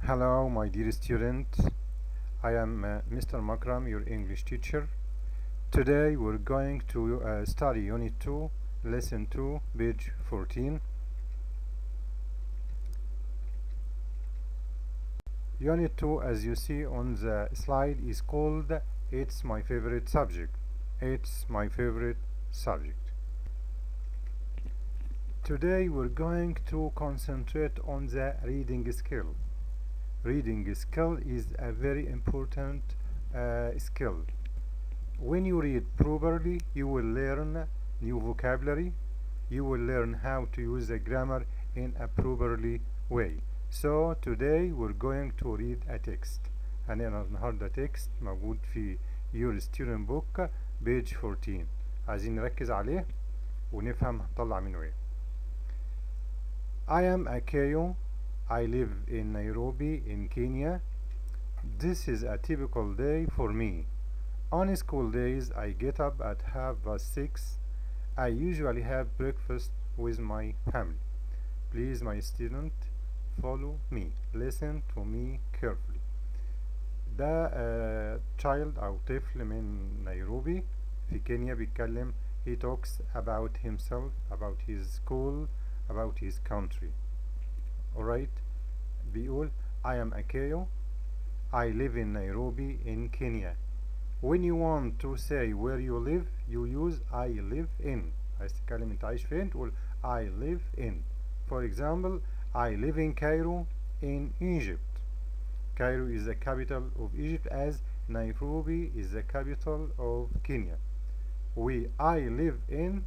Hello, my dear student. I am Mr. Makram, your English teacher. Today we're going to study Unit 2, Lesson 2, page 14. Unit 2, as you see on the slide, is called It's My Favorite Subject. It's my favorite subject. Today we're going to concentrate on the reading skill. Reading skill is a very important skill. When you read properly, you will learn new vocabulary. You will learn how to use the grammar in a properly way. So today we're going to read a text. هنقرا النهارده text موجود في your student book page 14. عايزين نركز عليه ونفهم هنطلع منه ايه. I am Akayo. I live in Nairobi in Kenya. This is a typical day for me. On school days, I get up at 6:30. I usually have breakfast with my family. Please, my student, follow me. Listen to me carefully. ده child أو طفل من نيروبي في كينيا بيتكلم. He talks about himself, about his school, about his country. Alright, بيقول I am Akayo. I live in Nairobi in Kenya. When you want to say where you live, you use I live in. عايز تتكلم انت عايش فين تقول I live in. For example, I live in Cairo in Egypt. Cairo is the capital of Egypt as Nairobi is the capital of Kenya. I live in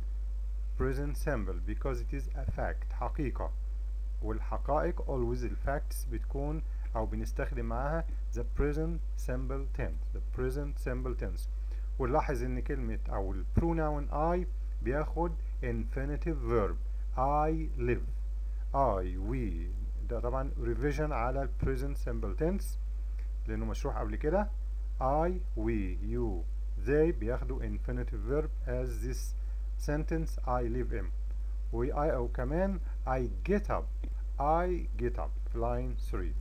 present simple because it is a fact, حقيقة. والحقائق always الفacts بتكون أو بنستخدم معاها the present simple tense. The present simple tense. ونلاحظ إن كلمة أو البروناون I بياخد infinitive verb. I live. we. ده طبعا revision على ال present simple tense لأنه مشروح قبل كده. I, we, you, they بياخدوا infinitive verb as this sentence I live in. I أو كمان I get up. I get up. Line 3.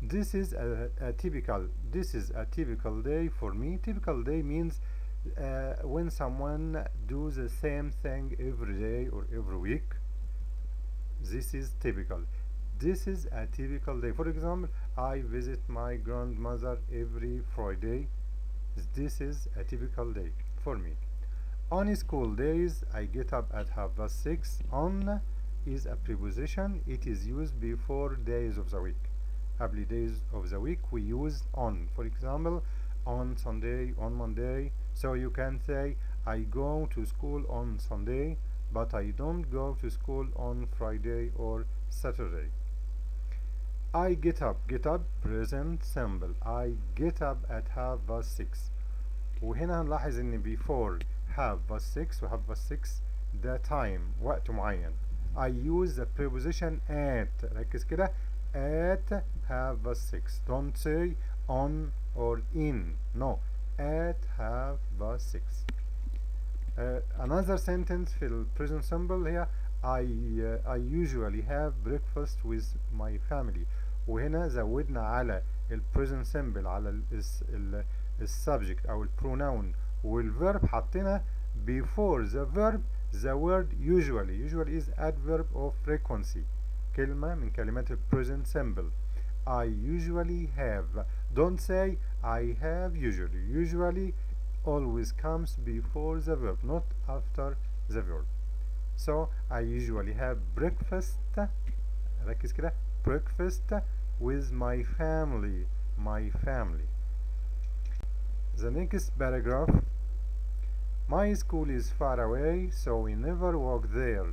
This is a typical day for me. Typical day means when someone does the same thing every day or every week. This is typical. This is a typical day. For example, I visit my grandmother every Friday. This is a typical day for me. On school days, I get up at 6:30. On is a preposition. It is used before days of the week. Every days of the week we use on. For example, on Sunday, on Monday. So you can say, I go to school on Sunday, but I don't go to school on Friday or Saturday. I get up. Get up, present simple. I get up at 6:30. وهنا هنلاحظ ان before 6:30 و 6:30 ده time وقت معين. I use the preposition at. ركز كده at 6:30. Don't say on or in. No, at 6:30. Another sentence في ال present simple هي I usually have breakfast with my family. وهنا زودنا على ال present simple على ال subject أو ال pronoun والverb حطينا before the verb the word usually. Usually is adverb of frequency. كلمة من كلمات ال present simple. I usually have. Don't say I have usually. Usually always comes before the verb, not after the verb. So I usually have breakfast. ركز كده breakfast with my family. My family. The next paragraph. My school is far away, so we never walk there.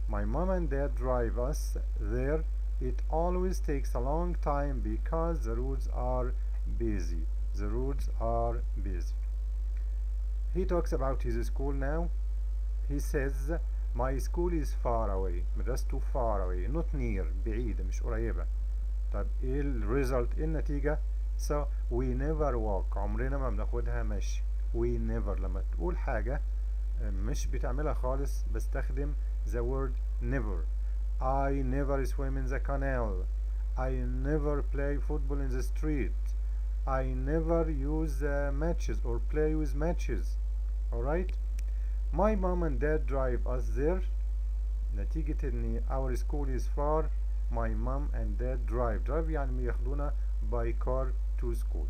My mom and dad drive us there. It always takes a long time because the roads are busy. The roads are busy. He talks about his school now. He says, my school is far away. مدرسته far away. Not near. بعيدة مش قريبة. طب ايه الريزلت ايه النتيجة؟ So we never walk. عمرنا ما بناخدها مشي. We never. لما تقول حاجة مش بتعملها خالص بستخدم the word never. I never swim in the canal. I never play football in the street. I never use matches or play with matches. Alright. My mom and dad drive us there. نتيجة ان our school is far, my mom and dad drive يعني بياخدونا by car to school.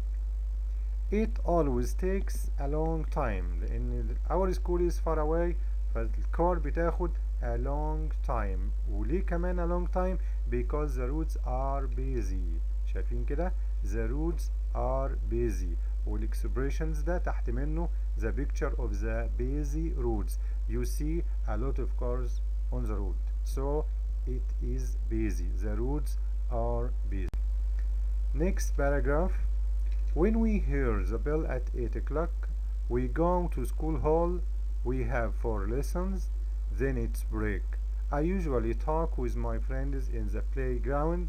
It always takes a long time لان our school is far away, فالكار بتاخد a long time. وليه كمان a long time؟ because the roads are busy. شايفين كده؟ the roads are busy. والاكسبريشنز ده تحت منه the picture of the busy roads. You see a lot of cars on the road, so it is busy. The roads are busy. Next paragraph. When we hear the bell at 8 o'clock, we go to school hall. We have 4 lessons, then it's break. I usually talk with my friends in the playground,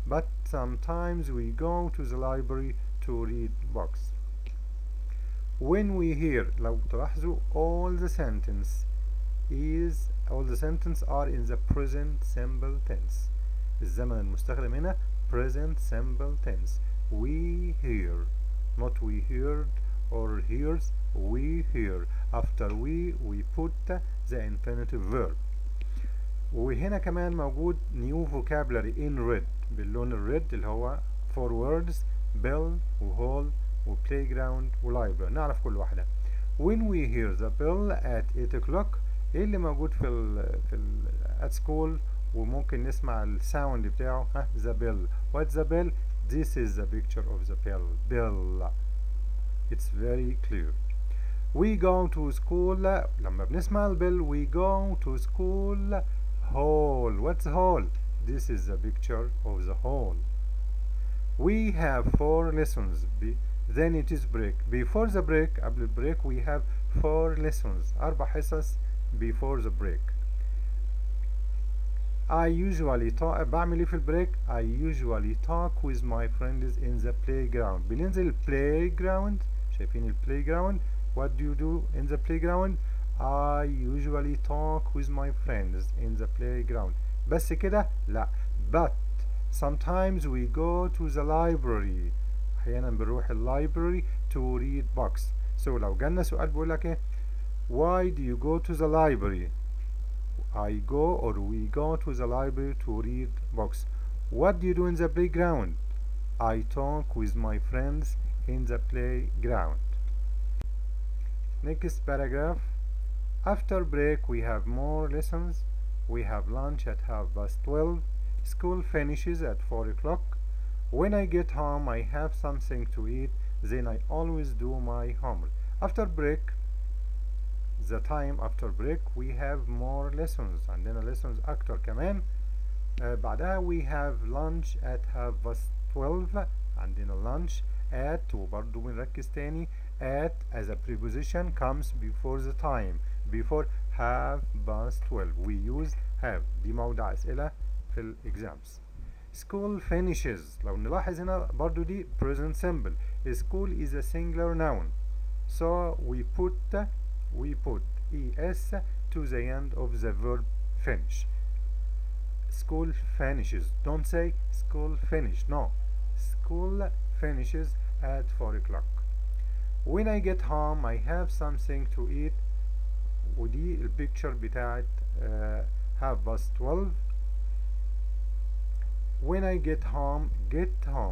but sometimes we go to the library to read books. When we hear, لو تلاحظوا, all the sentences are in the present simple tense. الزمن المستخدم هنا present simple tense. We hear, not we heard or hears. We hear. After we put the infinitive verb. وهنا كمان موجود new vocabulary in red باللون الريد اللي هو 4 words: bell وhall وplayground وlibrary. نعرف كل واحدة. When we hear the bell at 8 o'clock، ايه اللي موجود في at school وممكن نسمع الساوند بتاعه؟ the bell. What's the bell? This is the picture of the bell. It's very clear. We go to school. لما بنسمع البل we go to school hall. What's hall? This is the picture of the hall. We have 4 lessons. Then it is break. Before the break, قبل البريك, we have 4 lessons. 4 حصص before the break. I usually talk. بعمل ايه في البريك؟ I usually talk with my friends in the playground. بننزل playground. شايفين playground? What do you do in the playground? I usually talk with my friends in the playground. بس كده؟ لا. But sometimes we go to the library. أحيانا بنروح library to read books. So لو جالنا سؤال بيقول لك ايه؟ Why do you go to the library? I go or we go to the library to read books. What do you do in the playground? I talk with my friends in the playground. Next paragraph. After break we have more lessons. We have lunch at 12:30. School finishes at 4 o'clock. When I get home I have something to eat. Then I always do my homework. After break, the time after break we have more lessons. عندنا lessons أكتر كمان. بعدها we have lunch at 12:30. عندنا lunch at وبرضو بنركز تاني at as a preposition comes before the time. Before 12:30 we use have. دي موضع أسئلة في ال exams. School finishes. لو نلاحظ هنا برضو دي present simple. School is a singular noun, so we put es to the end of the verb finish. School finishes. Don't say school finish. No. School finishes at 4 o'clock. When I get home I have something to eat. ودي البيكتشر بتاعت 12:30. When I get home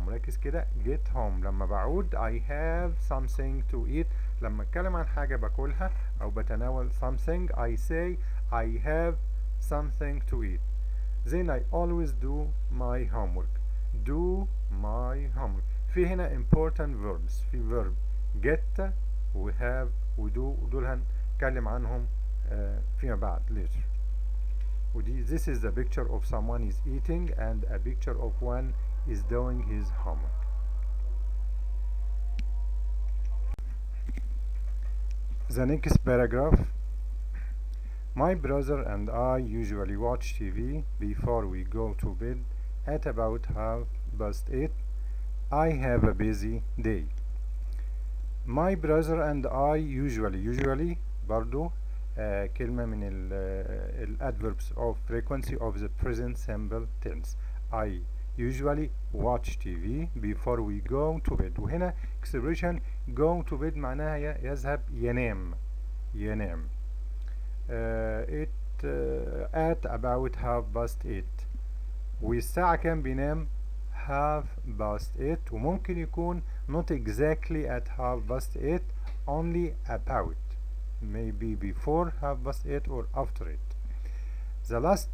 ركز كده. get home لما بعود I have something to eat. لما اتكلم عن حاجة باكلها أو بتناول something I say I have something to eat. Then I always do my homework. Do my homework. في هنا important verbs. في verb get و have و do ودول هنتكلم عنهم فيما بعد later. ودي this is the picture of someone is eating and a picture of one is doing his homework. The next paragraph. My brother and I usually watch TV before we go to bed at about 8:30. I have a busy day. My brother and I usually برضو كلمة من ال adverbs of frequency of the present simple tense. I usually watch TV before we go to bed. وهنا expression go to bed معناها يذهب ينام. It at about 8:30. والساعة كام بينام؟ 8:30. وممكن يكون not exactly at 8:30, only about, maybe before 8:30 or after it. The last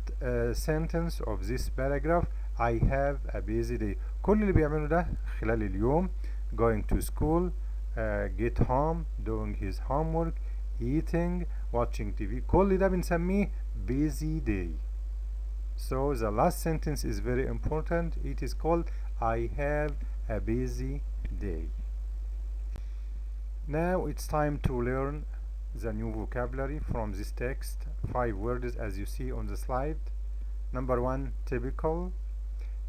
sentence of this paragraph, I have a busy day. كل اللي بيعمله ده خلال اليوم: going to school, get home, doing his homework, eating, watching TV. كل ده بنسميه busy day. So the last sentence is very important. It is called I have a busy day. Now it's time to learn the new vocabulary from this text. 5 words as you see on the slide. Number 1, typical.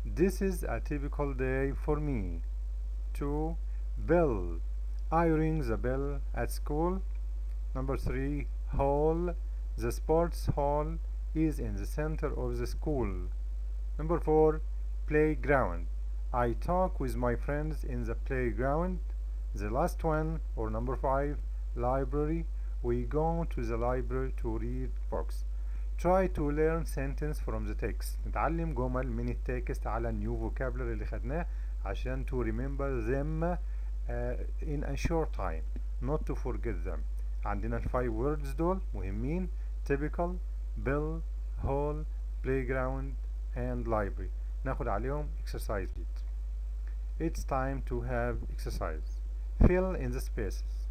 This is a typical day for me. 2, bell. I ring the bell at school. Number 3, hall. The sports hall is in the center of the school. Number 4, playground. I talk with my friends in the playground. The last one, or number 5, library. We go to the library to read books. Try to learn sentence from the text. نتعلم جمل من التكست على النيو vocabulary اللي خدناه عشان to remember them in a short time, not to forget them. عندنا ال 5 words دول مهمين: typical, bell, hall, playground, and library. ناخد عليهم exercise. It's time to have exercise. Fill in the spaces.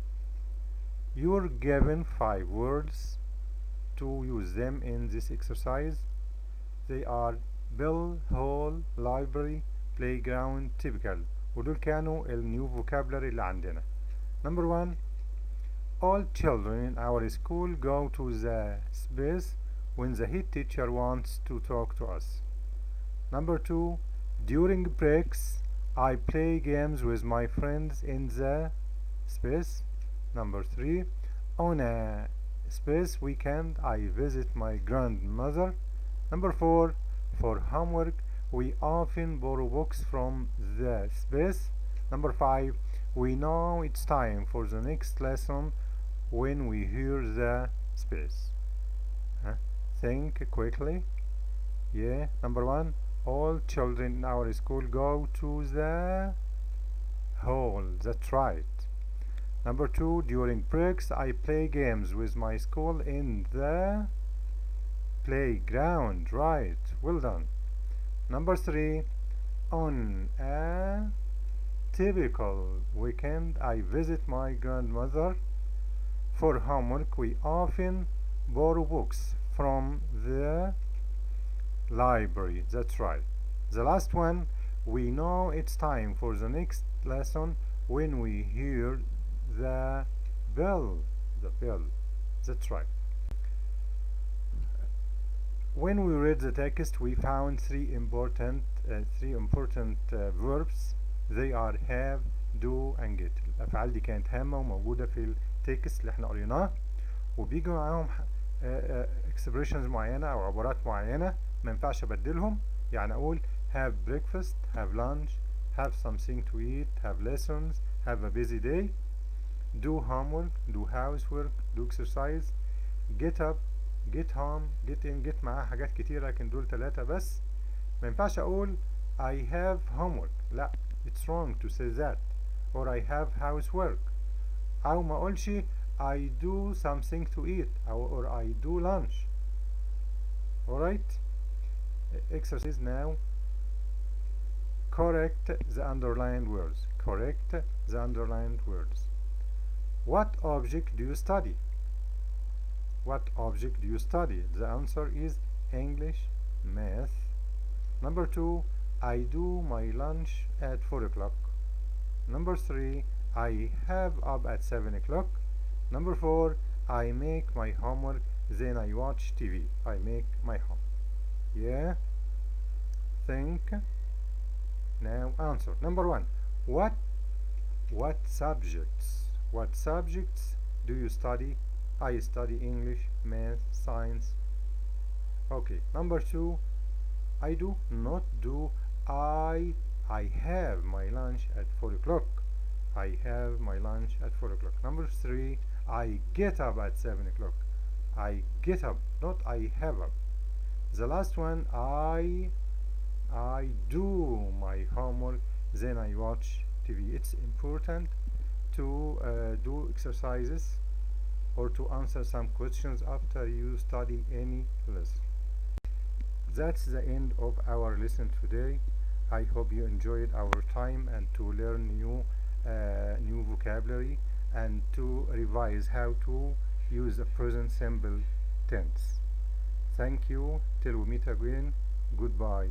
You're given 5 words to use them in this exercise. They are bell, hall, library, playground, typical. ودول كانوا النيو vocabulary اللي عندنا. Number 1, all children in our school go to the space when the head teacher wants to talk to us. Number 2, during breaks I play games with my friends in the space. Number 3, on a space weekend I visit my grandmother. Number 4, for homework we often borrow books from the space. Number 5, we know it's time for the next lesson when we hear the space. Think quickly. Yeah. Number 1, all children in our school go to the hall. That's right. Number 2, during breaks I play games with my school in the playground. Right, well done. Number 3, on a typical weekend I visit my grandmother. For homework we often borrow books from the library. That's right. The last one, we know it's time for the next lesson when we hear the bell. That's right. When we read the text we found three important verbs. They are have, do and get. الأفعال دي كانت هامة وموجودة في التكست اللي احنا قريناه، وبيجي معاهم expressions معينة أو عبارات معينة ما ينفعش أبدلهم. يعني أقول have breakfast, have lunch, have something to eat, have lessons, have a busy day, do homework, do housework, do exercise, get up, get home, get in. get معاه حاجات كتير لكن دول 3 بس. ما ينفعش أقول I have homework. لا، it's wrong to say that. or I have housework. أو ما أقولش I do something to eat or I do lunch. Alright? Exercise now. Correct the underlined words. Correct the underlined words. What object do you study? What object do you study? The answer is English, math. Number 2, I do my lunch at 4 o'clock. Number 3, I have up at 7 o'clock. Number 4, I make my homework, then I watch TV. I make my homework. Yeah? Think. Now answer. Number 1, what subjects do you study? I study English, math, science. Okay. Number 2, I do not do I I have my lunch at 4 o'clock. I have my lunch at 4 o'clock. Number 3, I get up at 7 o'clock. I get up, not I have up. The last one, I do my homework, then I watch TV. It's important to do exercises or to answer some questions after you study any lesson. That's the end of our lesson today. I hope you enjoyed our time and to learn new vocabulary and to revise how to use the present simple tense. Thank you. Till we meet again. Goodbye.